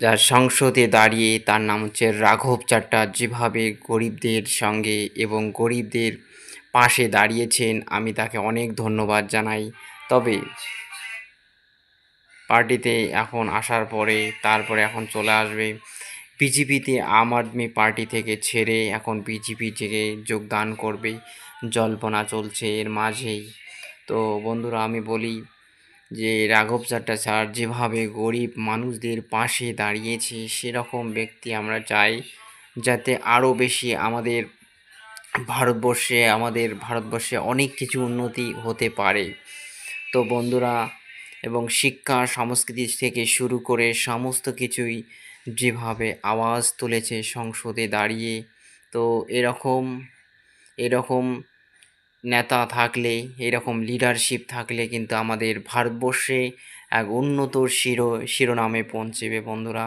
যার সংসদে দাঁড়িয়ে তার নাম হচ্ছে রাঘব চাড্ডা, যেভাবে গরিবদের সঙ্গে এবং গরিবদের পাশে দাঁড়িয়েছেন, আমি তাকে অনেক ধন্যবাদ জানাই। তবে পার্টিতে এখন আসার পরে তারপরে এখন চলে আসবে বিজেপিতে, আম আদমি পার্টি থেকে ছেড়ে এখন বিজেপি থেকে যোগদান করবে। জল্পনা চলছে এর মাঝেই। তো বন্ধুরা, আমি বলি যে রাঘব চাড্ডা স্যার যেভাবে গরিব মানুষদের পাশে দাঁড়িয়েছে, সেরকম ব্যক্তি আমরা চাই যাতে আরও বেশি আমাদের ভারতবর্ষে অনেক কিছু উন্নতি হতে পারে। তো বন্ধুরা, এবং শিক্ষা সংস্কৃতি থেকে শুরু করে সমস্ত কিছুই যেভাবে আওয়াজ তুলেছে সংসদে দাঁড়িয়ে, তো এরকম এরকম নেতা থাকলে, এরকম লিডারশিপ থাকলে কিন্তু আমাদের ভারতবর্ষে এক উন্নত শিরোনামে পৌঁছবে বন্ধুরা।